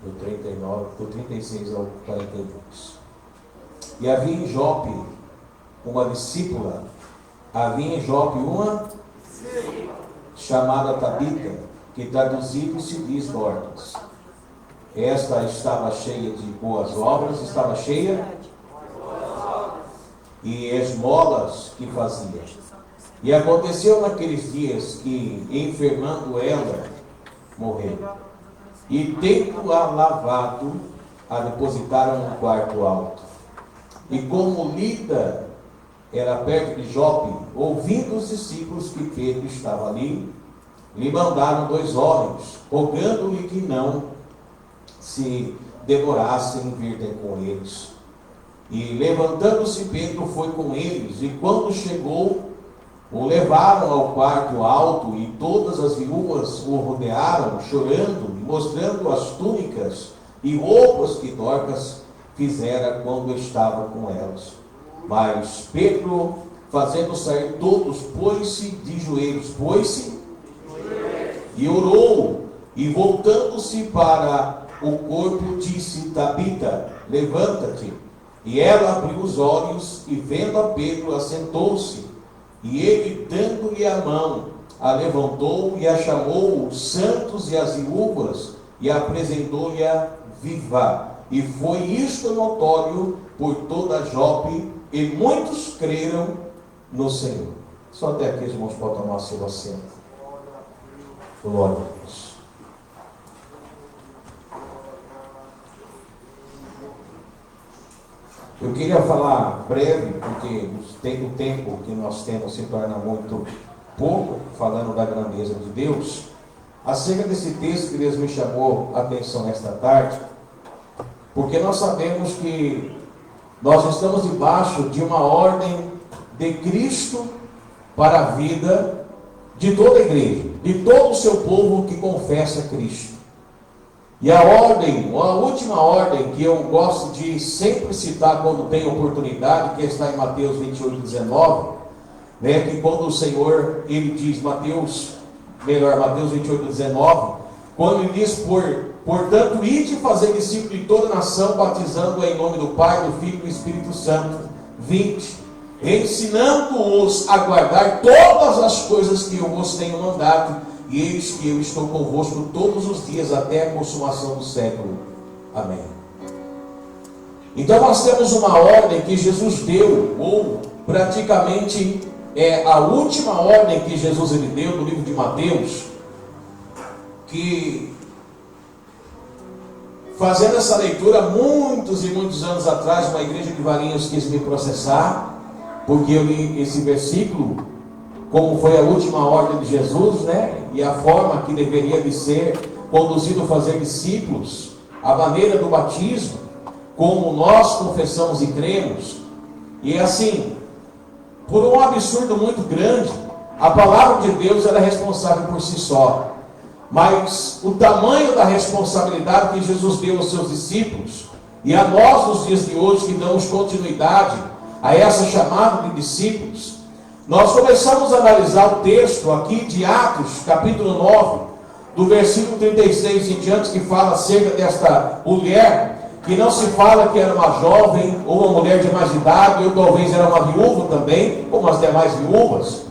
do 39, do 36 ao 42. E havia em Jope uma discípula, havia em Jope uma chamada Tabita, que traduzido se diz Dorcas. Esta estava cheia de boas obras, estava cheia e esmolas que fazia. E aconteceu naqueles dias que, enfermando ela, morreu. E tendo-a lavado, a depositaram no quarto alto. E como Lida era perto de Jope, ouvindo os discípulos que Pedro estava ali, lhe mandaram 2 homens, rogando-lhe que não se demorassem em vir ter com eles. E levantando-se Pedro foi com eles, e quando chegou, o levaram ao quarto alto, e todas as viúvas o rodearam, chorando, e mostrando as túnicas e roupas que Dorcas fizera quando estava com elas. Mas Pedro, fazendo sair todos, pôs-se de joelhos, e orou, e voltando-se para o corpo, disse: Tabita, levanta-te. E ela abriu os olhos, e vendo a Pedro, assentou-se. E ele, dando-lhe a mão, a levantou e a chamou os santos e as viúvas, e apresentou-lhe a viva. E foi isto notório por toda Jope, e muitos creram no Senhor. Só até aqui, os irmãos, podem tomar seu assento. Glória a Deus. Eu queria falar breve, porque o tempo que nós temos se torna muito pouco, falando da grandeza de Deus, acerca desse texto que Deus me chamou a atenção nesta tarde, porque nós sabemos que nós estamos debaixo de uma ordem de Cristo para a vida de toda a igreja, de todo o seu povo que confessa Cristo. E a última ordem que eu gosto de sempre citar quando tem oportunidade, que está em Mateus 28:19, né, que quando o Senhor, ele diz, Mateus 28:19, quando ele diz, portanto, ide fazer discípulo de toda a nação, batizando-a em nome do Pai, do Filho e do Espírito Santo. 20, ensinando-os a guardar todas as coisas que eu vos tenho mandado, e eis que eu estou convosco todos os dias até a consumação do século. Amém. Então nós temos uma ordem que Jesus deu, ou praticamente é a última ordem que Jesus ele deu no livro de Mateus, que, fazendo essa leitura muitos e muitos anos atrás, uma igreja de Valinhos quis me processar, porque eu li esse versículo como foi a última ordem de Jesus, né? E a forma que deveria de ser conduzido a fazer discípulos, a maneira do batismo, como nós confessamos e cremos. E assim, por um absurdo muito grande, a palavra de Deus era responsável por si só. Mas o tamanho da responsabilidade que Jesus deu aos seus discípulos, e a nós nos dias de hoje que damos continuidade a essa chamada de discípulos, nós começamos a analisar o texto aqui de Atos, capítulo 9, do versículo 36 em diante, que fala acerca desta mulher, que não se fala que era uma jovem, ou uma mulher de mais idade, ou talvez era uma viúva também, como as demais viúvas.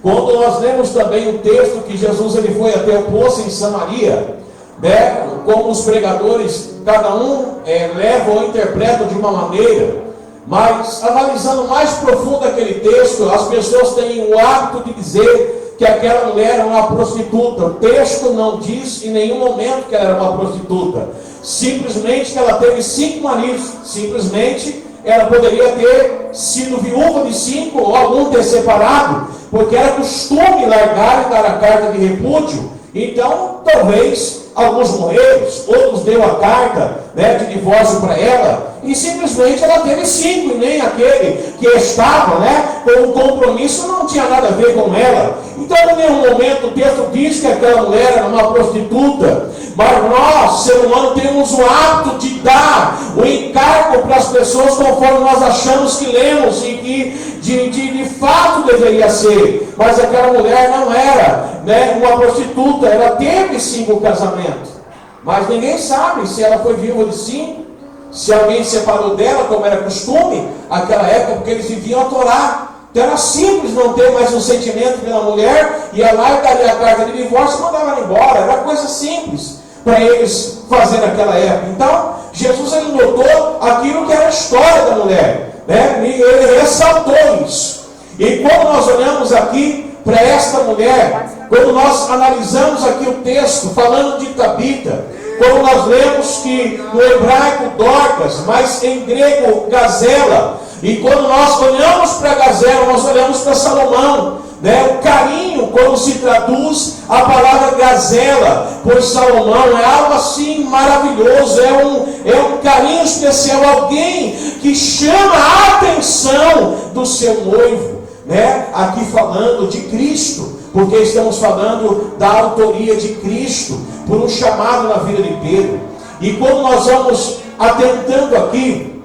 Quando nós lemos também o texto que Jesus ele foi até o poço em Samaria, né, como os pregadores, cada um leva ou interpreta de uma maneira, mas analisando mais profundo aquele texto, as pessoas têm o hábito de dizer que aquela mulher era uma prostituta. O texto não diz em nenhum momento que ela era uma prostituta, simplesmente que ela teve 5 maridos, simplesmente ela poderia ter sido viúva de 5 ou algum ter separado, porque era costume largar e dar a carta de repúdio. Então talvez alguns morreram, outros deu a carta, né, de divórcio para ela, e simplesmente ela teve 5, e nem aquele que estava, né, com um compromisso não tinha nada a ver com ela. Então em nenhum momento o texto diz que aquela mulher era uma prostituta, mas nós, ser humano, temos o hábito de dar o encargo para as pessoas conforme nós achamos que lemos e que de fato deveria ser. Mas aquela mulher não era, né, uma prostituta, ela teve 5 casamentos. Mas ninguém sabe se ela foi viúva de 5, se alguém separou dela, como era costume naquela época, porque eles viviam a Torá. Então era simples não ter mais um sentimento pela mulher, ia lá e daria a carta de divórcio e mandava ela embora. Era coisa simples para eles fazer naquela época. Então, Jesus ele notou aquilo que era a história da mulher, né? E ele ressaltou isso. E quando nós olhamos aqui para esta mulher, quando nós analisamos aqui o texto, falando de Tabita, quando nós lemos que no hebraico Dorcas, mas em grego Gazela, e quando nós olhamos para Gazela, nós olhamos para Salomão, né? O carinho, quando se traduz a palavra Gazela por Salomão, é algo assim maravilhoso, é um carinho especial, alguém que chama a atenção do seu noivo, né? Aqui falando de Cristo, porque estamos falando da autoria de Cristo, por um chamado na vida de Pedro. E quando nós vamos atentando aqui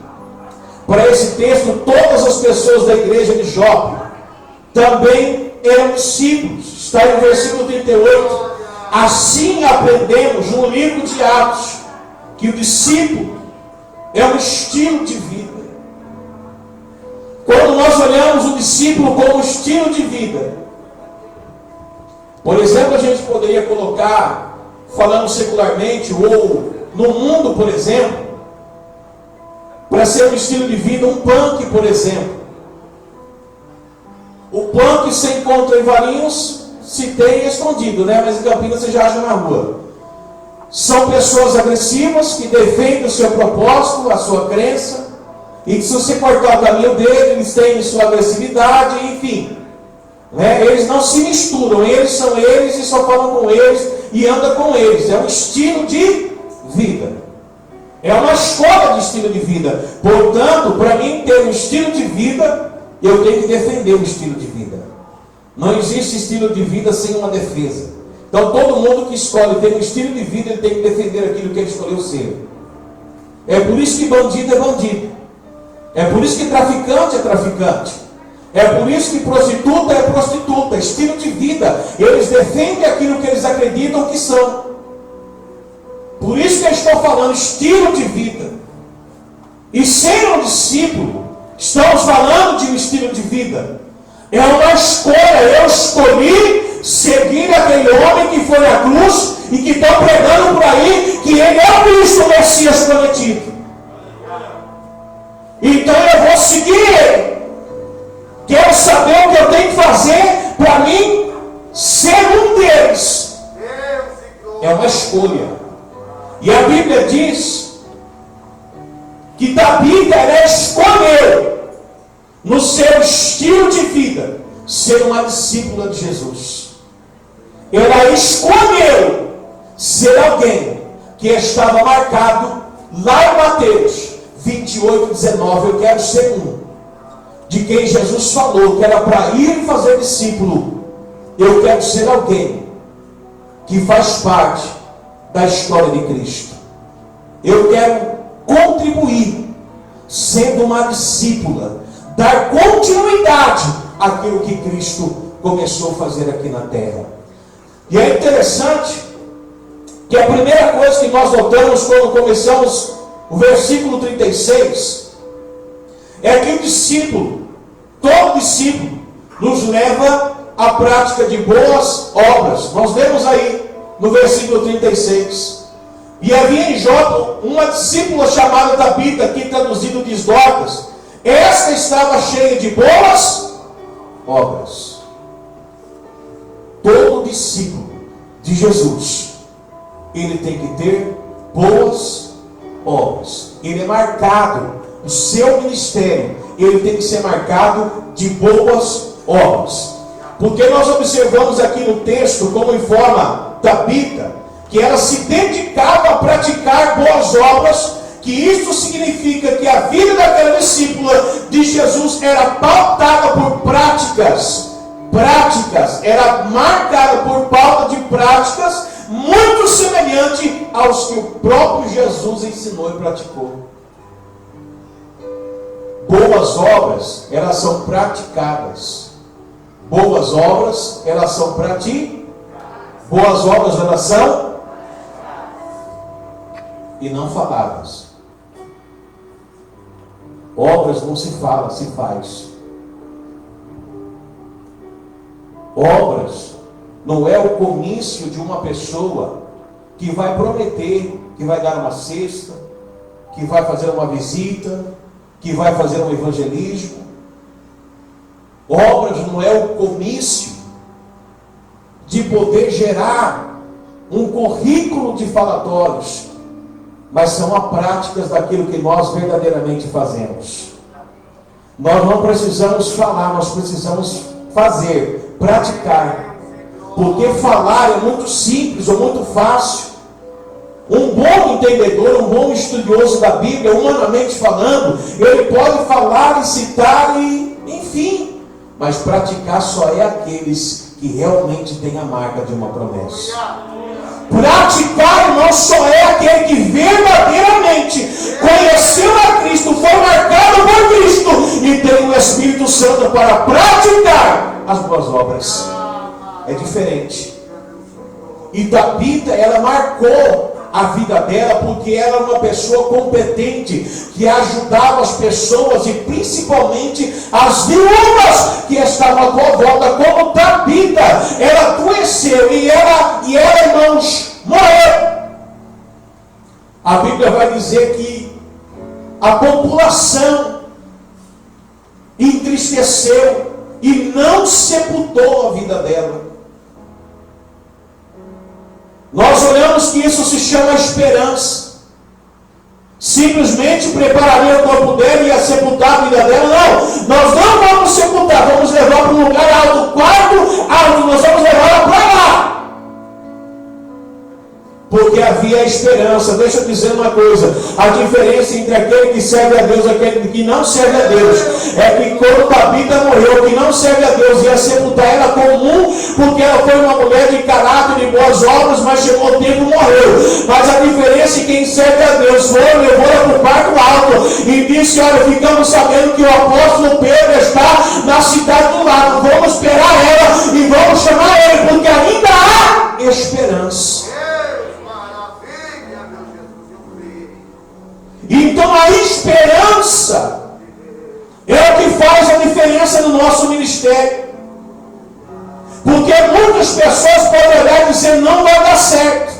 para esse texto, todas as pessoas da igreja de Jope também eram discípulos. Está no versículo 38. Assim aprendemos no livro de Atos que o discípulo é um estilo de vida. Quando nós olhamos o discípulo como estilo de vida, por exemplo, a gente poderia colocar, falando secularmente, ou no mundo, por exemplo, para ser um estilo de vida, um punk, por exemplo. O punk se encontra em Valinhos, se tem escondido, né? Mas em Campinas você já acha na rua. São pessoas agressivas que defendem o seu propósito, a sua crença, e que se você cortar o caminho dele, eles têm sua agressividade, enfim. Né? Eles não se misturam, eles são eles e só falam com eles e andam com eles. É um estilo de vida. É uma escolha de estilo de vida. Portanto, para mim ter um estilo de vida, eu tenho que defender o estilo de vida. Não existe estilo de vida sem uma defesa. Então todo mundo que escolhe ter um estilo de vida, ele tem que defender aquilo que ele escolheu ser. É por isso que bandido é bandido. É por isso que traficante é traficante. É por isso que prostituta é prostituta. Estilo de vida. Eles defendem aquilo que eles acreditam que são. Por isso que eu estou falando estilo de vida. E ser um discípulo, estamos falando de um estilo de vida. É uma escolha. Eu escolhi seguir aquele homem que foi na cruz e que está pregando por aí que ele é o Cristo, o Messias prometido. Então eu vou seguir ele. Quero saber o que eu tenho que fazer para mim ser um deles. É uma escolha. E a Bíblia diz que Tabita escolheu no seu estilo de vida ser uma discípula de Jesus. Ela escolheu ser alguém que estava marcado lá em Mateus 28:19. Eu quero ser um de quem Jesus falou que era para ir e fazer discípulo. Eu quero ser alguém que faz parte da história de Cristo. Eu quero contribuir sendo uma discípula, dar continuidade àquilo que Cristo começou a fazer aqui na terra. E é interessante que a primeira coisa que nós notamos quando começamos o versículo 36 é que o discípulo, todo discípulo, nos leva à prática de boas obras. Nós lemos aí no versículo 36. E havia em Jope uma discípula chamada Tabita, que traduzido diz Dorcas. Esta estava cheia de boas obras. Todo discípulo de Jesus, ele tem que ter boas obras. Ele é marcado, o seu ministério, ele tem que ser marcado de boas obras. Porque nós observamos aqui no texto, como informa Tabita, que ela se dedicava a praticar boas obras, que isso significa que a vida daquela discípula de Jesus era pautada por práticas, era marcada por pauta de práticas, muito semelhante aos que o próprio Jesus ensinou e praticou. Boas obras, elas são praticadas. Boas obras, elas são praticadas. Boas obras, elas são. e não faladas. Obras não se fala, se faz. Obras não é o comício de uma pessoa que vai prometer, que vai dar uma cesta, que vai fazer uma visita, que vai fazer um evangelismo. Obras não é o comício de poder gerar um currículo de falatórios, mas são as práticas daquilo que nós verdadeiramente fazemos. Nós não precisamos falar, nós precisamos fazer, praticar. Porque falar é muito simples ou muito fácil. Um bom entendedor, um bom estudioso da Bíblia, humanamente falando, ele pode falar e citar e, enfim, mas praticar só é aqueles que realmente têm a marca de uma promessa. Praticar, irmão, só é aquele que verdadeiramente conheceu a Cristo, foi marcado por Cristo e tem o Espírito Santo para praticar as boas obras. É diferente. E Tabita, ela marcou a vida dela porque ela era uma pessoa competente, que ajudava as pessoas e principalmente as viúvas que estavam à tua volta. Como Tabita, ela adoeceu e ela, irmãos, morreu. A Bíblia vai dizer que a população entristeceu e não sepultou a vida dela. Nós olhamos que isso se chama esperança. Simplesmente prepararia o corpo dela e ia sepultar a vida dela. Não, nós não vamos sepultar, vamos levar para um lugar alto, quarto alto, nós vamos levar ela para lá. Porque havia esperança. Deixa eu dizer uma coisa: a diferença entre aquele que serve a Deus e aquele que não serve a Deus é que quando Tabita morreu, que não serve a Deus ia sepultar ela comum, porque ela foi uma mulher de caráter, de boas obras, mas chegou o tempo e morreu. Mas a diferença é que quem serve a Deus foi, levou ela para o quarto alto e disse: olha, ficamos sabendo que o apóstolo Pedro está na cidade do lado, vamos esperar ela e vamos chamar ele, porque ainda há esperança. Então a esperança é o que faz a diferença no nosso ministério. Porque muitas pessoas podem olhar e dizer: não vai dar certo.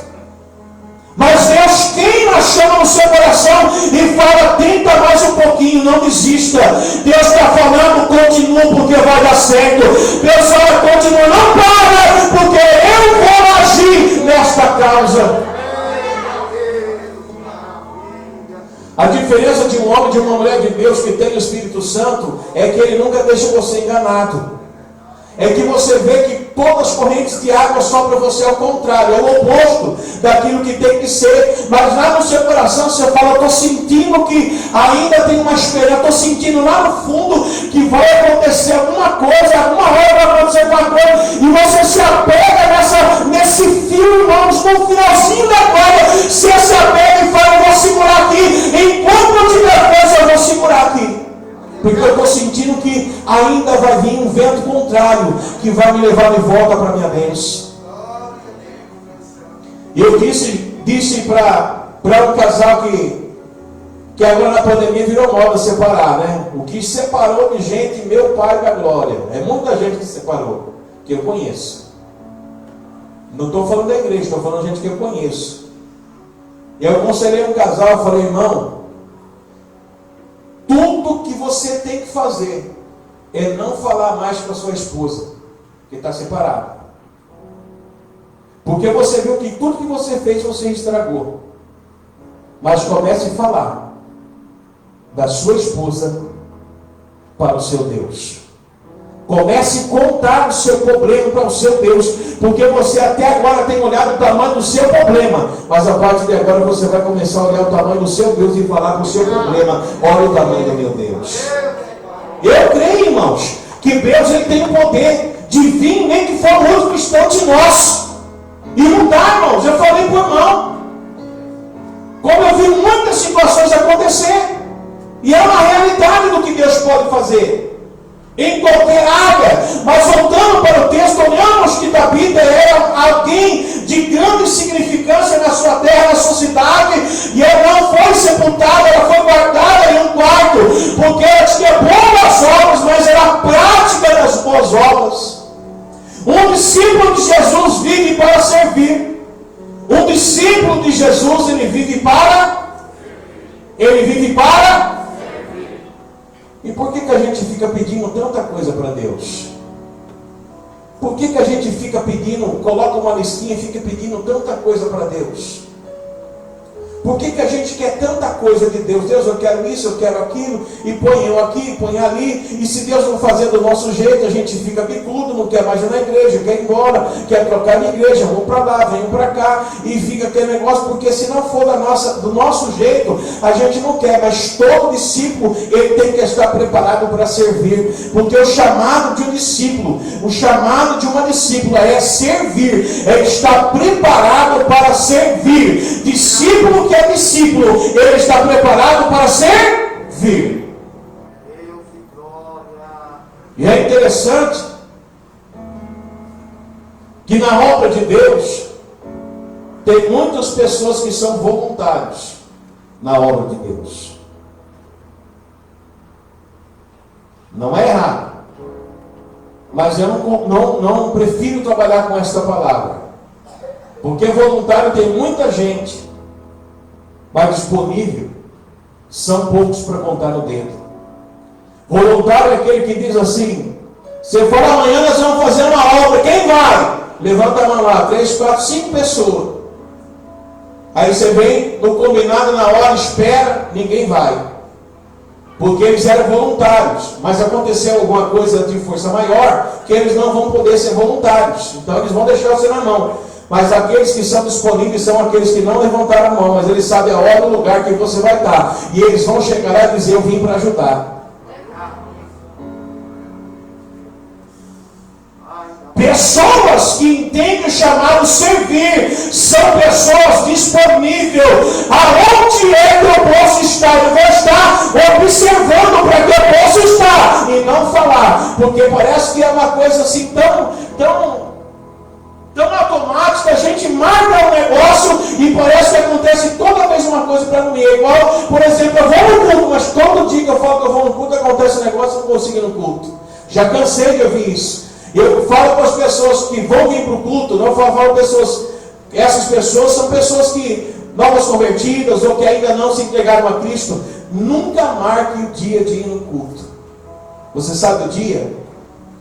Mas Deus queima a chama no seu coração e fala: tenta mais um pouquinho, não desista. Deus está falando: continua, porque vai dar certo. Deus fala: continua, não para, porque eu vou agir nesta causa. A diferença de um homem e de uma mulher de Deus que tem o Espírito Santo é que ele nunca deixa você enganado. É que você vê que todas as correntes de água sopram você ao contrário, é o oposto daquilo que tem que ser. Mas lá no seu coração você fala: estou sentindo que ainda tem uma esperança, estou sentindo lá no fundo que vai acontecer alguma coisa, alguma hora vai acontecer alguma coisa, e você se apega nesse fio, irmãos, no finalzinho da corda, você se apega e fala: eu vou segurar aqui, enquanto eu tiver força eu vou segurar aqui. Porque eu estou sentindo que ainda vai vir um vento contrário que vai me levar de volta para a minha bênção. E eu disse para um casal que agora na pandemia virou moda separar, né? O que separou de gente, meu Pai da glória. É muita gente que separou, que eu conheço. Não estou falando da igreja, estou falando de gente que eu conheço. E eu aconselhei um casal, eu falei: irmão, tudo que você tem que fazer é não falar mais com a sua esposa, que está separada. Porque você viu que tudo que você fez, você estragou. Mas comece a falar da sua esposa para o seu Deus. Comece a contar o seu problema para o seu Deus, porque você até agora tem olhado o tamanho do seu problema, mas a partir de agora você vai começar a olhar o tamanho do seu Deus e falar para o seu problema: olha o tamanho do meu Deus. Eu creio, irmãos, que Deus ele tem o poder de vir, nem que for muito distante de nós, e mudar, irmãos. Eu falei para o irmão, como eu vi muitas situações acontecer, e é uma realidade do que Deus pode fazer em qualquer área. Mas voltando para o texto, olhamos que Tabita era alguém de grande significância na sua terra, na sua cidade, e ela sepultada, ela foi guardada em um quarto, porque ela tinha boas obras, mas era a prática das boas obras. Um discípulo de Jesus vive para servir. Um discípulo de Jesus, ele vive para servir. E por que a gente fica pedindo tanta coisa para Deus? Por que a gente fica pedindo, coloca uma listinha e fica pedindo tanta coisa para Deus? Por que a gente quer tanta coisa de Deus? Deus, eu quero isso, eu quero aquilo, e põe eu aqui, põe ali, e se Deus não fazer do nosso jeito, a gente fica bicudo, não quer mais ir na igreja, quer ir embora, quer trocar de igreja, vou para lá, venho para cá, e fica aquele negócio, porque se não for do nosso jeito, a gente não quer, mas todo discípulo, ele tem que estar preparado para servir, porque o chamado de um discípulo, o chamado de uma discípula é servir, é estar preparado para servir. Discípulo que é discípulo, ele está preparado para servir. E é interessante que na obra de Deus tem muitas pessoas que são voluntários na obra de Deus. Não é errado, mas eu não prefiro trabalhar com esta palavra, porque voluntário tem muita gente, mas disponível são poucos para contar no dedo. Voluntário é aquele que diz assim: se for amanhã nós vamos fazer uma obra, quem vai? Levanta a mão lá, 3, 4, 5 pessoas. Aí você vem no combinado, na hora, espera, ninguém vai, porque eles eram voluntários, mas aconteceu alguma coisa de força maior, que eles não vão poder ser voluntários, então eles vão deixar você na mão. Mas aqueles que são disponíveis são aqueles que não levantaram a mão, mas eles sabem a hora e o lugar que você vai estar. E eles vão chegar lá e dizer: eu vim para ajudar. Pessoas que entendem o chamado servir são pessoas disponíveis. Aonde é que eu posso estar? Eu vou estar observando para que eu possa estar e não falar, porque parece que é uma coisa assim tão automática. A gente marca um negócio e parece que acontece toda vez uma coisa para mim. É igual, por exemplo, eu vou no culto, mas todo dia que eu falo que eu vou no culto, acontece um negócio e eu não consigo ir no culto. Já cansei de ouvir isso. Eu falo para as pessoas que vão vir para o culto, não falo pessoas, essas pessoas são pessoas que, novas convertidas ou que ainda não se entregaram a Cristo, nunca marque o dia de ir no culto. Você sabe o dia?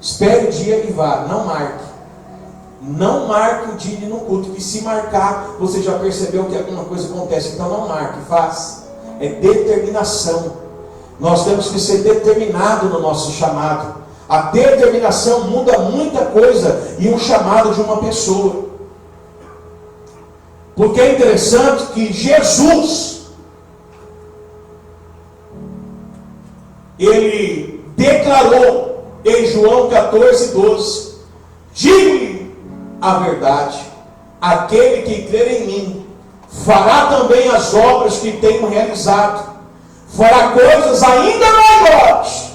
Espere o dia e vá, não marque. Não marque o dia de ir no culto, que se marcar, você já percebeu que alguma coisa acontece. Então não marque, faça. É determinação. Nós temos que ser determinados no nosso chamado. A determinação muda muita coisa em um chamado de uma pessoa. Porque é interessante que Jesus, ele declarou em João 14:12: digo-lhe a verdade, aquele que crer em mim fará também as obras que tenho realizado, fará coisas ainda maiores.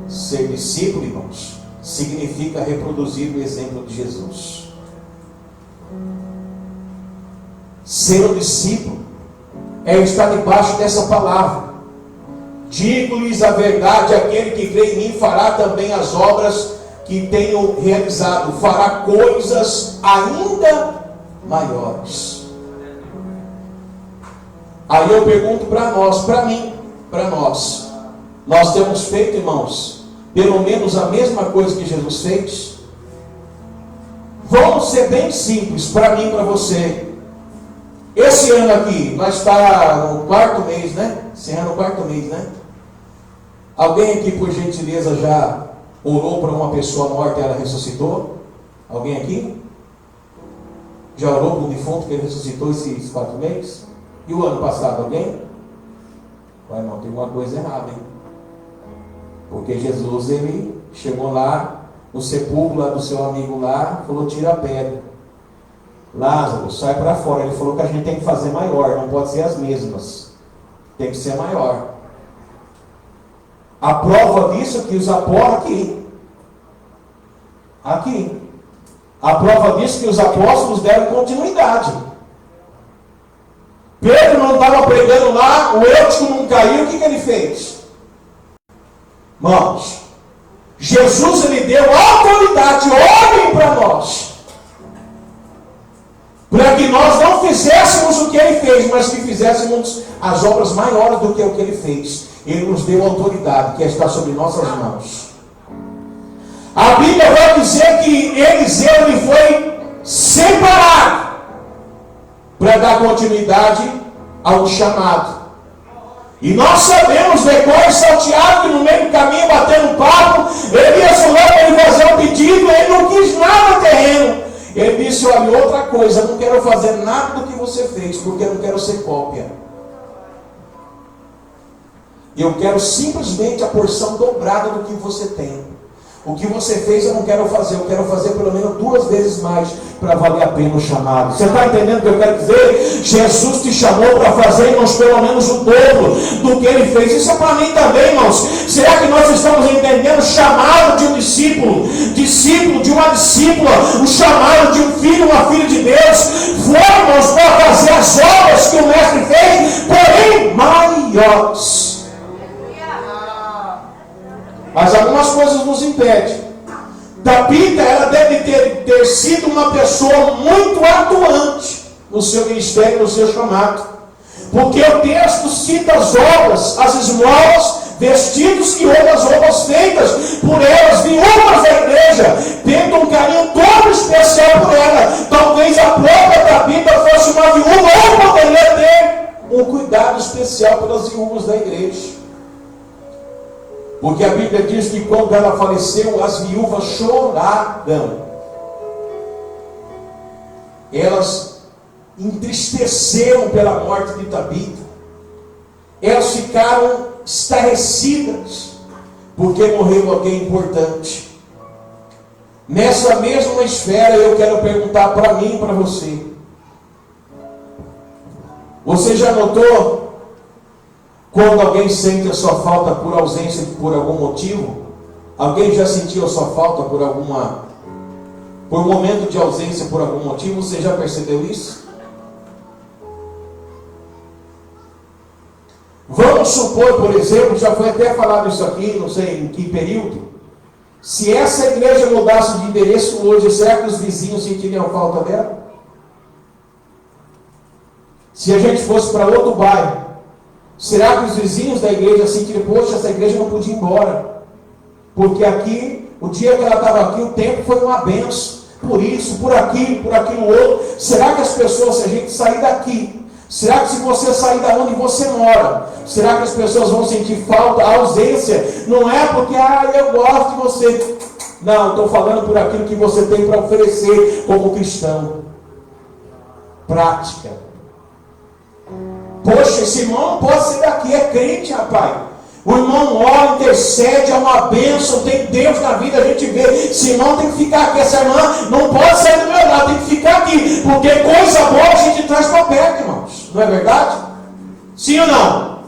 Ser discípulo, irmãos, significa reproduzir o exemplo de Jesus. Ser um discípulo é estar debaixo dessa palavra. Digo-lhes a verdade, aquele que crê em mim fará também as obras que tenho realizado, fará coisas ainda maiores. Aí eu pergunto para nós, para mim, para nós temos feito, irmãos, pelo menos a mesma coisa que Jesus fez? Vamos ser bem simples, para mim e para você. Esse ano aqui, nós está no 4º mês, né? Encerrando o 4º mês, né? Alguém aqui, por gentileza, já orou para uma pessoa morta e ela ressuscitou? Alguém aqui? Já orou para um defunto que ele ressuscitou esses 4 meses? E o ano passado, alguém? Vai, não, tem alguma coisa errada, hein? Porque Jesus, ele chegou lá no sepulcro lá do seu amigo lá, falou: tira a pedra. Lázaro, sai para fora. Ele falou que a gente tem que fazer maior, não pode ser as mesmas, tem que ser maior. A prova disso é que os apóstolos aqui. A prova disso é que os apóstolos deram continuidade. Pedro não estava pregando lá, o Eutico não caiu, o que ele fez? Irmãos, Jesus ele deu autoridade, ordem para nós, para que nós não fizéssemos o que ele fez, mas que fizéssemos as obras maiores do que o que ele fez. Ele nos deu autoridade, que está sobre nossas mãos. A Bíblia vai dizer que Eliseu ele foi separado para dar continuidade ao chamado. E nós sabemos, depois salteado, que no meio do caminho, batendo papo, Elias falou para ele fazer um pedido, ele não quis nada terreno. Ele disse: olha, outra coisa, não quero fazer nada do que você fez, porque eu não quero ser cópia. Eu quero simplesmente a porção dobrada do que você tem. O que você fez eu não quero fazer, eu quero fazer pelo menos 2 vezes mais para valer a pena o chamado. Você está entendendo o que eu quero dizer? Jesus te chamou para fazer, irmãos, pelo menos o dobro do que ele fez. Isso é para mim também, irmãos. Será que nós estamos entendendo o chamado de um discípulo de uma discípula, o chamado de um filho, uma filha de Deus? Foi, irmãos, para fazer as obras que o Mestre fez, porém maiores. Mas algumas coisas nos impedem. Tabita, ela deve ter sido uma pessoa muito atuante no seu ministério, no seu chamado. Porque o texto cita as obras, as esmolas, vestidos e outras roupas feitas por elas, viúvas da igreja, tendo um carinho todo especial por ela. Talvez a própria Tabita fosse uma viúva, ou poderia ter um cuidado especial pelas viúvas da igreja. Porque a Bíblia diz que quando ela faleceu, as viúvas choraram. Elas entristeceram pela morte de Tabita. Elas ficaram estarrecidas, porque morreu alguém importante. Nessa mesma esfera eu quero perguntar para mim e para você. Você já notou? Quando alguém sente a sua falta por ausência por algum motivo, alguém já sentiu a sua falta por um momento de ausência por algum motivo? Você já percebeu isso? Vamos supor, por exemplo, já foi até falado isso aqui, não sei em que período, se essa igreja mudasse de endereço hoje, será que os vizinhos sentiriam falta dela? Se a gente fosse para outro bairro, será que os vizinhos da igreja sentiriam: poxa, essa igreja não podia ir embora, porque aqui, o dia que ela estava aqui, o tempo foi uma benção, por isso, por aquilo outro. Será que as pessoas, se a gente sair daqui, será que se você sair da onde você mora, será que as pessoas vão sentir falta, a ausência? Não é porque, eu gosto de você. Não, estou falando por aquilo que você tem para oferecer como cristão. Prática. Poxa, esse irmão não pode ser daqui, é crente, rapaz. O irmão ora, intercede, é uma bênção, tem Deus na vida, a gente vê. Esse irmão tem que ficar aqui, essa irmã não pode sair do meu lado, tem que ficar aqui, porque coisa boa a gente traz para perto, irmãos. Não é verdade? Sim ou não?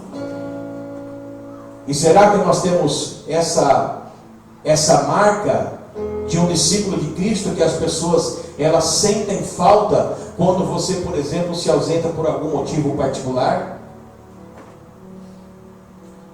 E será que nós temos essa marca de um discípulo de Cristo, que as pessoas elas sentem falta quando você, por exemplo, se ausenta por algum motivo particular?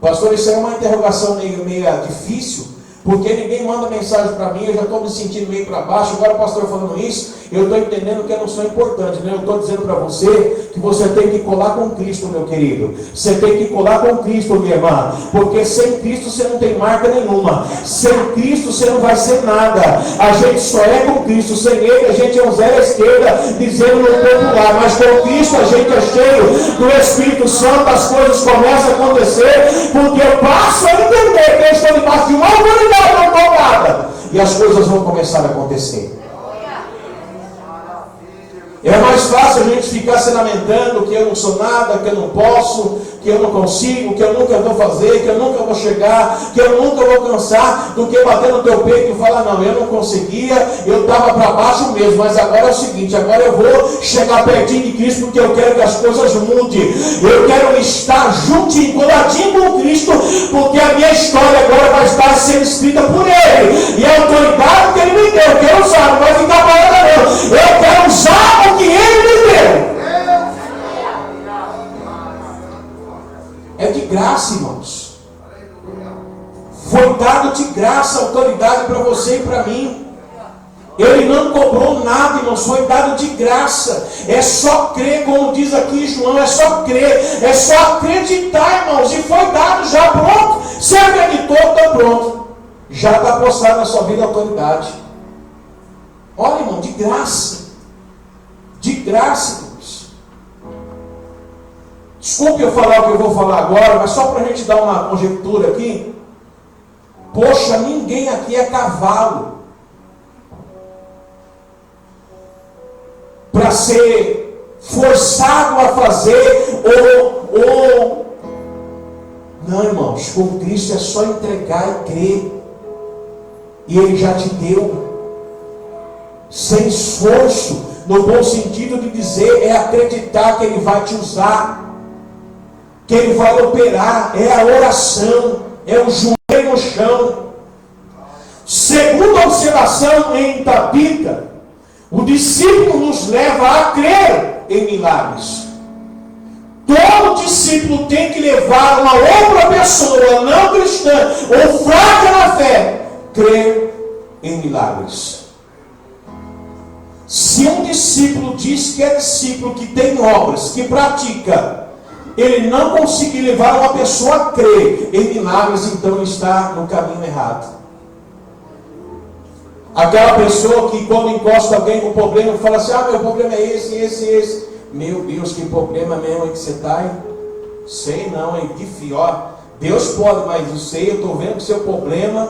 Pastor, isso é uma interrogação meio difícil, porque ninguém manda mensagem para mim, eu já estou me sentindo meio para baixo. Agora o pastor falando isso, eu estou entendendo que eu não sou importante, né? Eu estou dizendo para você que você tem que colar com Cristo, meu querido. Você tem que colar com Cristo, minha irmã, porque sem Cristo você não tem marca nenhuma. Sem Cristo você não vai ser nada. A gente só é com Cristo. Sem Ele a gente é um zero à esquerda, dizendo no popular, mas com Cristo a gente é cheio do Espírito Santo. As coisas começam a acontecer, porque eu passo a entender que eu estou debaixo de uma autoridade não tomada, e as coisas vão começar a acontecer. É mais fácil a gente ficar se lamentando que eu não sou nada, que eu não posso, que eu não consigo, que eu nunca vou fazer, que eu nunca vou chegar, que eu nunca vou alcançar, do que bater no teu peito e falar: não, eu não conseguia, eu estava para baixo mesmo, mas agora é o seguinte, agora eu vou chegar pertinho de Cristo, porque eu quero que as coisas mudem. Eu quero estar juntinho, coladinho com Cristo, porque a minha história agora vai estar sendo escrita por Ele, e a autoridade que Ele me deu, eu quero usar, não vai ficar parada não. Eu quero usar o que Ele me deu. graça, irmãos. Foi dado de graça a autoridade para você e para mim. Ele não cobrou nada, irmãos, foi dado de graça. É só crer, como diz aqui João, é só crer, é só acreditar, irmãos, e foi dado já, pronto. Você acreditou, está pronto. Já está postado na sua vida a autoridade. Olha, irmão, de graça. De graça, irmãos. Desculpe eu falar o que eu vou falar agora, mas só para a gente dar uma conjectura aqui. Poxa, ninguém aqui é cavalo para ser forçado a fazer ou não, irmãos, com Cristo é só entregar e crer, e Ele já te deu, sem esforço, no bom sentido de dizer, é acreditar que Ele vai te usar, que Ele vai operar, é a oração, é o joelho no chão. Segunda observação em Tabita, o discípulo nos leva a crer em milagres. Todo discípulo tem que levar uma outra pessoa não cristã ou fraca na fé, crer em milagres. Se um discípulo diz que é discípulo, que tem obras, que pratica, ele não conseguir levar uma pessoa a crer em milagres, então ele está no caminho errado. Aquela pessoa que quando encosta alguém com problema, fala assim, meu problema é esse. Meu Deus, que problema mesmo é que você está, hein? Sei não, hein? Que pior. Deus pode, mas eu sei, eu estou vendo que seu problema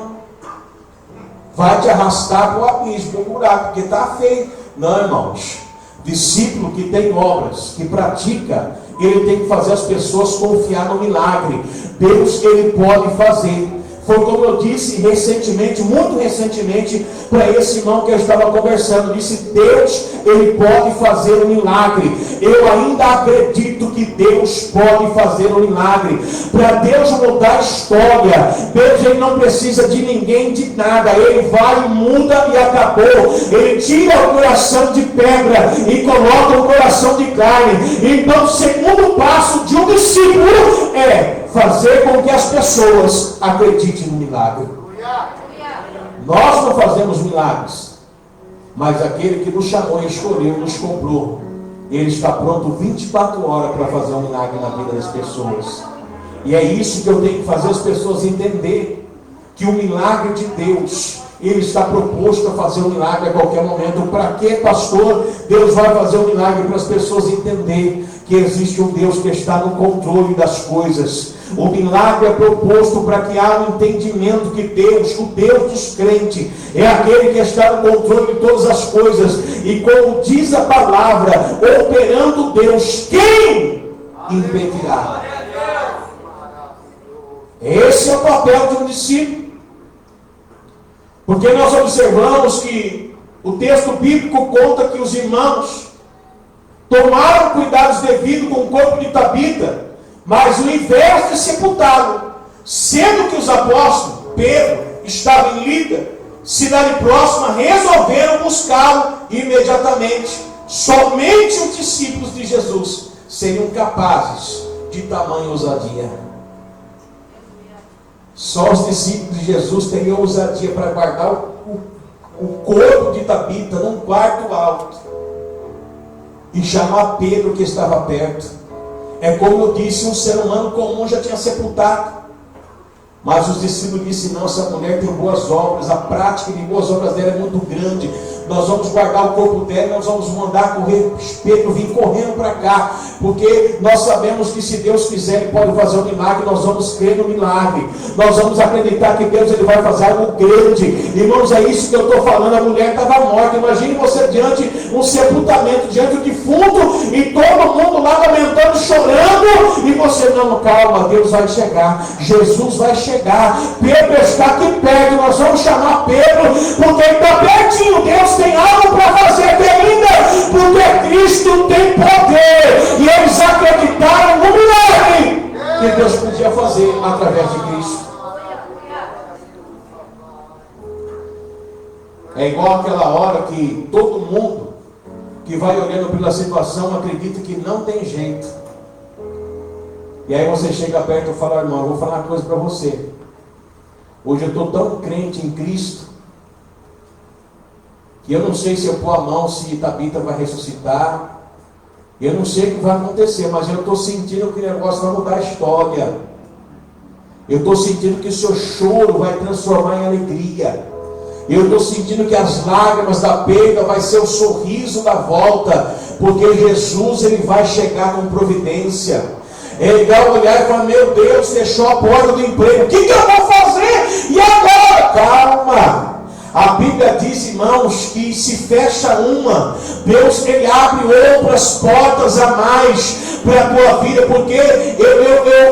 vai te arrastar para o abismo, para o buraco, porque está feio. Não, irmãos. Discípulo que tem obras, que pratica, ele tem que fazer as pessoas confiar no milagre. Deus, ele pode fazer. Foi como eu disse recentemente, muito recentemente, para esse irmão que eu estava conversando. Disse, Deus, Ele pode fazer um milagre. Eu ainda acredito que Deus pode fazer um milagre. Para Deus mudar a história, Deus, Ele não precisa de ninguém, de nada. Ele vai, muda e acabou. Ele tira o coração de pedra e coloca o coração de carne. Então, o segundo passo de um discípulo é fazer com que as pessoas acreditem no milagre. Nós não fazemos milagres, mas aquele que nos chamou, escolheu, nos comprou, ele está pronto 24 horas para fazer um milagre na vida das pessoas. E é isso que eu tenho que fazer as pessoas entender, que o milagre de Deus, Ele está proposto a fazer um milagre a qualquer momento. Para que, pastor, Deus vai fazer um milagre? Para as pessoas entenderem que existe um Deus que está no controle das coisas. O milagre é proposto para que haja um entendimento que Deus, o Deus dos crentes, é aquele que está no controle de todas as coisas. E como diz a palavra, operando Deus, quem impedirá? Esse é o papel de um discípulo. Porque nós observamos que o texto bíblico conta que os irmãos tomaram cuidados devidos com o corpo de Tabita, mas ao invés de sepultá-lo, sendo que os apóstolos, Pedro, estava em Lida, cidade próxima, resolveram buscá-lo imediatamente. Somente os discípulos de Jesus seriam capazes de tamanha ousadia. Só os discípulos de Jesus teriam ousadia para guardar o corpo de Tabita num quarto alto e chamar Pedro, que estava perto. É como eu disse, um ser humano comum já tinha sepultado, mas os discípulos disseram, não, essa mulher tem boas obras, a prática de boas obras dela é muito grande, nós vamos guardar o corpo dela, nós vamos mandar correr, Pedro vir correndo para cá, porque nós sabemos que se Deus quiser, Ele pode fazer um milagre, nós vamos crer no milagre, nós vamos acreditar que Deus, Ele vai fazer algo grande. Irmãos, é isso que eu estou falando, a mulher estava morta. Imagine você diante de um sepultamento, diante do defunto, e todo mundo lá lamentando, chorando, e você, não, calma, Deus vai chegar, Jesus vai chegar, Pedro está aqui perto, nós vamos chamar Pedro, porque ele está pertinho, Deus tem algo para fazer aqui ainda, porque Cristo tem poder, e eles acreditaram no milagre que Deus podia fazer através de Cristo. É igual aquela hora que todo mundo que vai olhando pela situação acredita que não tem jeito, E aí você chega perto e fala: irmão, eu vou falar uma coisa para você. Hoje eu estou tão crente em Cristo, que eu não sei se eu pôr a mão, se Tabita vai ressuscitar. Eu não sei o que vai acontecer, mas eu estou sentindo que o negócio vai mudar a história. Eu estou sentindo que o seu choro vai transformar em alegria. Eu estou sentindo que as lágrimas da perda vai ser o sorriso da volta, porque Jesus, ele vai chegar com providência. É igual olhar e falar: meu Deus, fechou a porta do emprego, o que eu vou fazer? E agora? Calma. A Bíblia diz, irmãos, que se fecha uma, Deus, ele abre outras portas a mais para a tua vida. Porque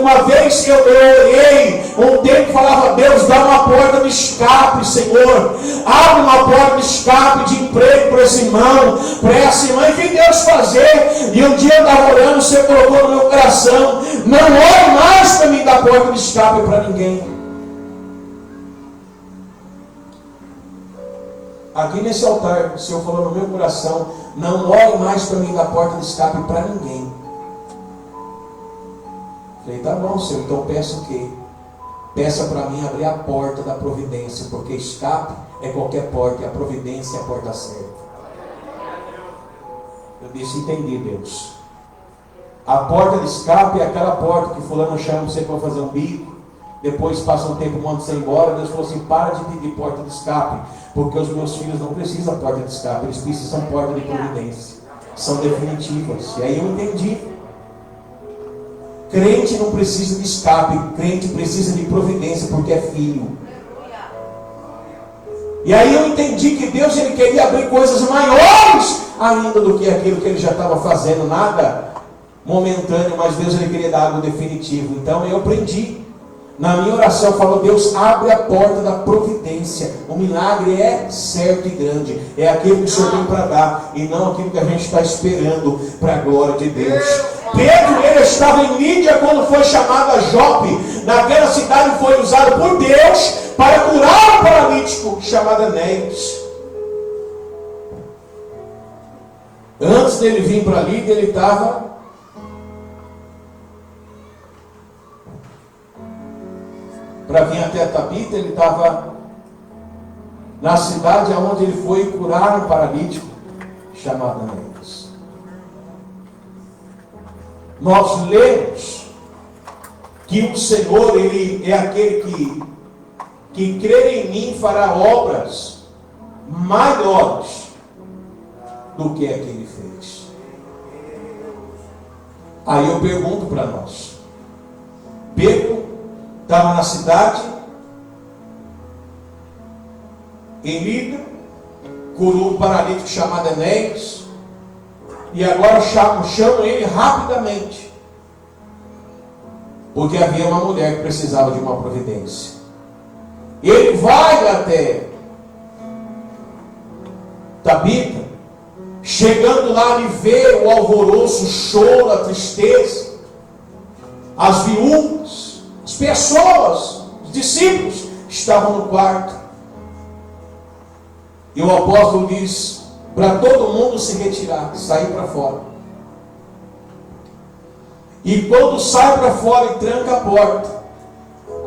uma vez eu orei, um tempo falava: Deus, dá uma porta de escape, Senhor, abre uma porta de escape de emprego para esse irmão, para essa irmã. E que Deus fazer? E um dia eu estava orando, o Senhor colocou no meu coração: não ore mais para mim dar porta de escape para ninguém. Aqui nesse altar, o Senhor falou no meu coração: não ore mais para mim dar porta de escape para ninguém. Falei: tá bom, Senhor, então peça o quê? Peça para mim abrir a porta da providência, porque escape é qualquer porta, e a providência é a porta certa. Eu disse: entendi, Deus. A porta de escape é aquela porta que fulano chama você para fazer um bico, depois passa um tempo, manda você embora. Deus falou assim: para de pedir porta de escape, porque os meus filhos não precisam de porta de escape, eles precisam de porta de providência, são definitivas. E aí eu entendi. Crente não precisa de escape, crente precisa de providência, porque é filho. E aí eu entendi que Deus, ele queria abrir coisas maiores ainda do que aquilo que ele já estava fazendo. Nada momentâneo, mas Deus, ele queria dar algo definitivo. Então eu aprendi. Na minha oração eu falo: Deus, abre a porta da providência. O milagre é certo e grande. É aquilo que o Senhor tem para dar, e não aquilo que a gente está esperando para a glória de Deus. Pedro, ele estava em Lídia quando foi chamado a Jope. Naquela cidade foi usado por Deus para curar um paralítico chamado Enéas. Antes dele vir para Lídia, ele estava para vir até a Tabita, ele estava na cidade onde ele foi curar um paralítico chamado Enéas. Nós lemos que o Senhor, ele é aquele que crer em mim fará obras maiores do que a que ele fez. Aí eu pergunto para nós: Pedro estava na cidade, em Lídia, curou um paralítico chamado Enéas, e agora chamam ele rapidamente, porque havia uma mulher que precisava de uma providência. Ele vai até Tabita, chegando lá, ele vê o alvoroço, o choro, a tristeza, as viúvas, as pessoas, os discípulos estavam no quarto. E o apóstolo diz para todo mundo se retirar, sair para fora. E quando sai para fora e tranca a porta,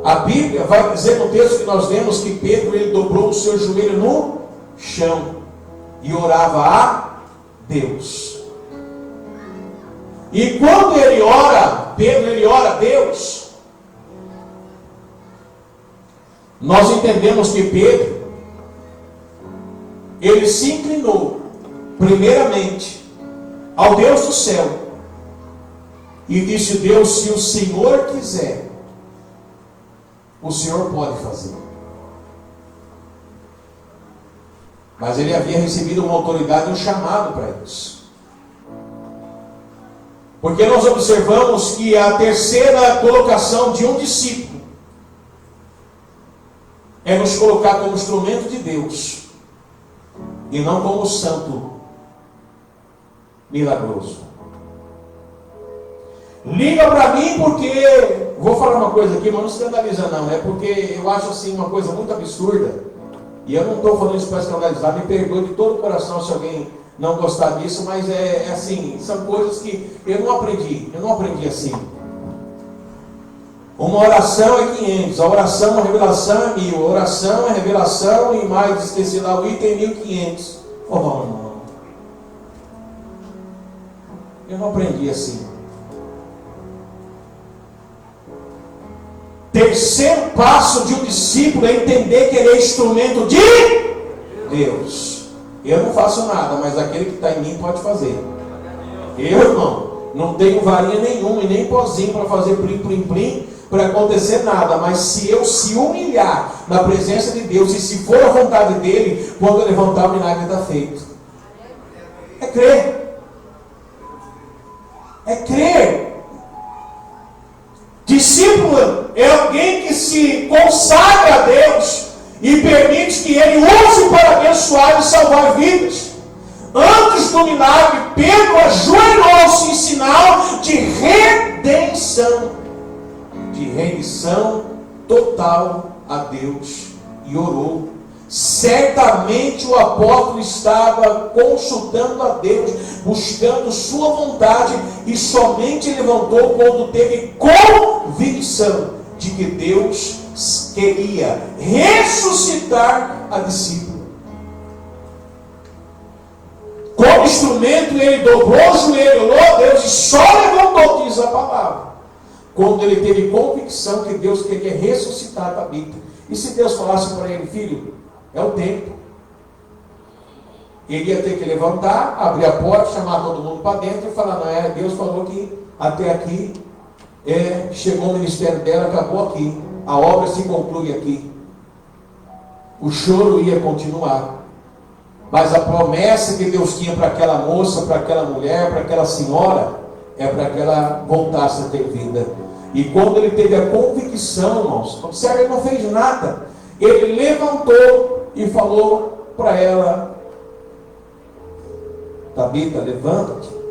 a Bíblia vai dizer no texto que nós lemos que Pedro, ele dobrou o seu joelho no chão e orava a Deus. E quando ele ora, Pedro, ele ora a Deus, nós entendemos que Pedro, ele se inclinou primeiramente ao Deus do céu e disse: Deus, se o Senhor quiser, o Senhor pode fazer. Mas ele havia recebido uma autoridade e um chamado para isso. Porque nós observamos que a terceira colocação de um discípulo é nos colocar como instrumento de Deus e não como santo milagroso. Liga para mim porque, vou falar uma coisa aqui, mas não se escandaliza não, é porque eu acho assim uma coisa muito absurda, e eu não estou falando isso para escandalizar, me perdoe de todo o coração se alguém não gostar disso, mas é assim, são coisas que eu não aprendi assim. Uma oração é 500, a oração, a revelação é 1000, a oração, a revelação e mais, esqueci lá o item, 1500. Oh, irmão, eu não aprendi assim. Terceiro passo de um discípulo é entender que ele é instrumento de Deus. Eu não faço nada, mas aquele que está em mim pode fazer. Eu, irmão, não tenho varinha nenhuma e nem pozinho para fazer plim, plim, plim, para acontecer nada. Mas se eu se humilhar na presença de Deus, e se for a vontade dele, quando eu levantar, o milagre está feito. É crer. É crer. Discípulo é alguém que se consagra a Deus e permite que ele use para abençoar e salvar vidas. Antes do milagre, Pedro ajoelhou-se em sinal de redenção, de rendição total a Deus, e orou. Certamente o apóstolo estava consultando a Deus, buscando sua vontade, e somente levantou quando teve convicção de que Deus queria ressuscitar a discípula. Como instrumento, ele dobrou o joelho, orou a Deus e só levantou, diz a palavra, quando ele teve convicção que Deus queria ressuscitar a Tabita. E se Deus falasse para ele: filho, é o tempo, ele ia ter que levantar, abrir a porta, chamar todo mundo para dentro e falar: não, Deus falou que até aqui chegou o ministério dela, acabou aqui, a obra se conclui aqui. O choro ia continuar, mas a promessa que Deus tinha para aquela moça, para aquela mulher, para aquela senhora, é para que ela voltasse a ter vida. E quando ele teve a convicção, irmãos, observe, ele não fez nada, ele levantou e falou para ela: Tabita, levanta-te.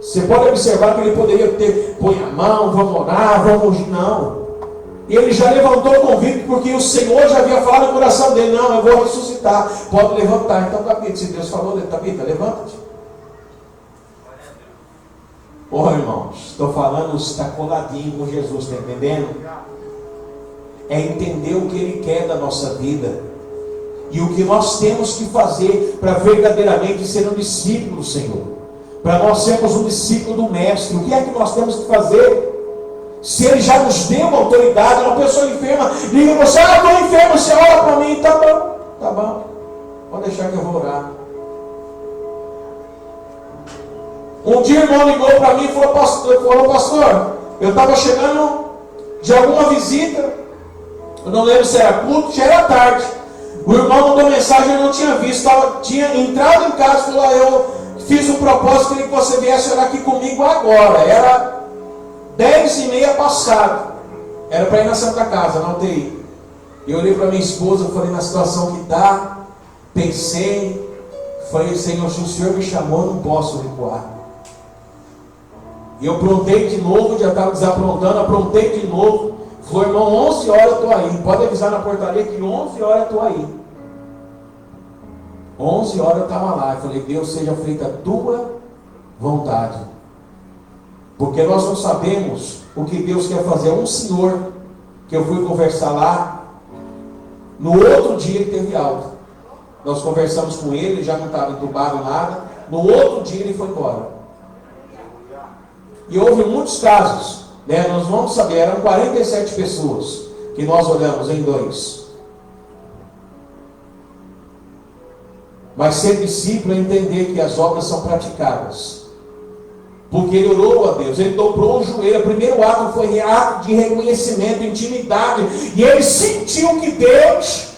Você pode observar que ele poderia ter: põe a mão, vamos orar, vamos... Não. Ele já levantou convicto, porque o Senhor já havia falado no coração dele: não, eu vou ressuscitar, pode levantar. Então, Tabita, se Deus falou, Tabita, levanta-te. Oh, irmãos, estou falando, está coladinho com Jesus, está entendendo? É entender o que Ele quer da nossa vida e o que nós temos que fazer para verdadeiramente ser um discípulo do Senhor, para nós sermos um discípulo do Mestre. O que é que nós temos que fazer? Se Ele já nos deu uma autoridade, uma pessoa enferma, liga você: estou enfermo, você ora para mim. Tá bom, pode deixar que eu vou orar. Um dia o irmão ligou para mim e falou: pastor, eu estava chegando de alguma visita, eu não lembro se era culto, já era tarde. O irmão mandou mensagem, eu não tinha visto, tinha entrado em casa e falou: eu fiz um propósito, queria que você viesse orar aqui comigo agora. Era 10h30 passado, era para ir na Santa Casa, na UTI. Eu olhei para minha esposa, falei: na situação que está, pensei, falei: Senhor, se o Senhor me chamou, eu não posso recuar. E eu aprontei de novo, já estava desaprontando, aprontei de novo. Falei: irmão, 11 horas eu estou aí, pode avisar na portaria que 11 horas eu estou aí. 11 horas eu estava lá, eu falei: Deus, seja feita a tua vontade, porque nós não sabemos o que Deus quer fazer. Um senhor que eu fui conversar lá, no outro dia ele teve alta, nós conversamos com ele, ele já não estava entubado nada, no outro dia ele foi embora. E houve muitos casos, né? Nós vamos saber, eram 47 pessoas que nós olhamos em 2. Mas ser discípulo é entender que as obras são praticadas, porque ele orou a Deus, ele dobrou o joelho. O primeiro ato foi ato de reconhecimento, intimidade, e ele sentiu que Deus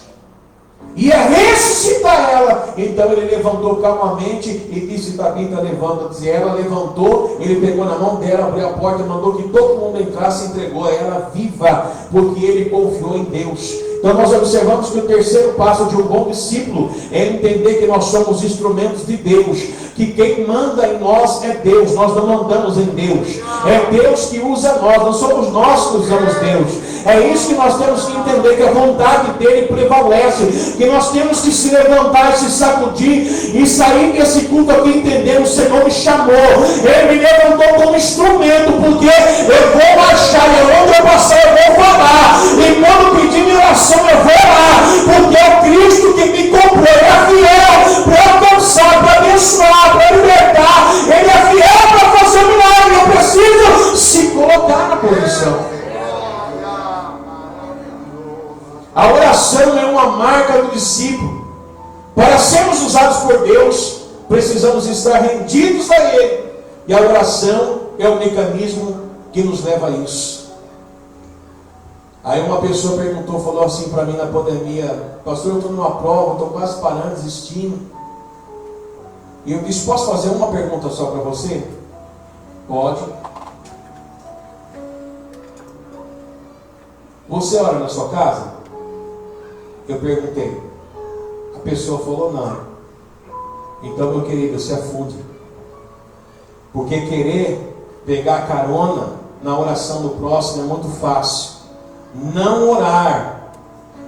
ia ressuscitar ela. Então ele levantou calmamente e disse: Tabita, levanta-te. E ela levantou, ele pegou na mão dela, abriu a porta, mandou que todo mundo entrasse e entregou a ela viva, porque ele confiou em Deus. Então nós observamos que o terceiro passo de um bom discípulo é entender que nós somos instrumentos de Deus, que quem manda em nós é Deus, nós não mandamos em Deus, é Deus que usa nós, não somos nós que usamos Deus. É isso que nós temos que entender, que a vontade dele prevalece, que nós temos que se levantar e se sacudir e sair desse culto aqui entendendo: o Senhor me chamou, Ele me levantou como instrumento, porque eu vou marchar, e onde eu passar eu vou falar, e quando pedir minha oração eu vou lá, porque é Cristo que me comprou, Ele é fiel para alcançar, para abençoar, para libertar, Ele é fiel para fazer um milagre. Eu preciso se colocar na posição. A oração é uma marca do discípulo. Para sermos usados por Deus, precisamos estar rendidos a Ele. E a oração é o mecanismo que nos leva a isso. Aí uma pessoa perguntou, falou assim para mim na pandemia: pastor, eu estou numa prova, estou quase parando, desistindo. E eu disse: posso fazer uma pergunta só para você? Pode. Você ora na sua casa? Eu perguntei. A pessoa falou: não. Então, meu querido, se afunde. Porque querer pegar carona na oração do próximo é muito fácil. Não orar,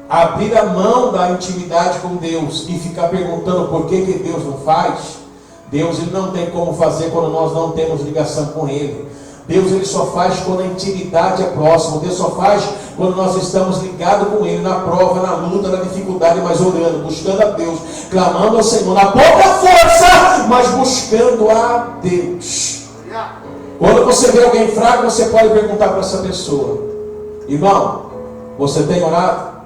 abrir a mão da intimidade com Deus e ficar perguntando por que Deus não faz. Deus, Ele não tem como fazer quando nós não temos ligação com Ele. Deus, Ele só faz quando a intimidade é próxima. Deus só faz quando nós estamos ligados com Ele, na prova, na luta, na dificuldade, mas orando, buscando a Deus, clamando ao Senhor, na pouca força, mas buscando a Deus. Quando você vê alguém fraco, você pode perguntar para essa pessoa: irmão, você tem orado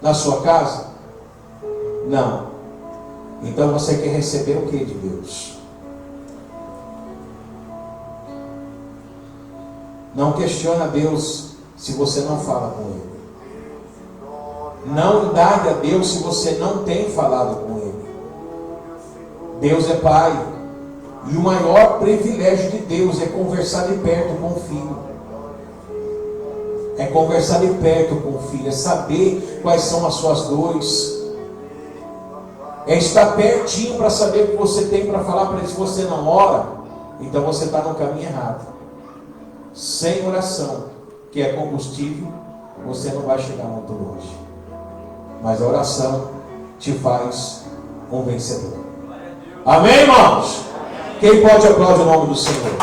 na sua casa? Não. Então você quer receber o que de Deus? Não questiona a Deus se você não fala com Ele. Não indague a Deus se você não tem falado com Ele. Deus é Pai. E o maior privilégio de Deus é conversar de perto com o Filho. É conversar de perto com o Filho. É saber quais são as suas dores. É estar pertinho para saber o que você tem para falar para Ele. Se você não ora, então você está no caminho errado. Sem oração, que é combustível, você não vai chegar muito longe. Mas a oração te faz um vencedor. Amém, irmãos? Quem pode aplaudir o nome do Senhor?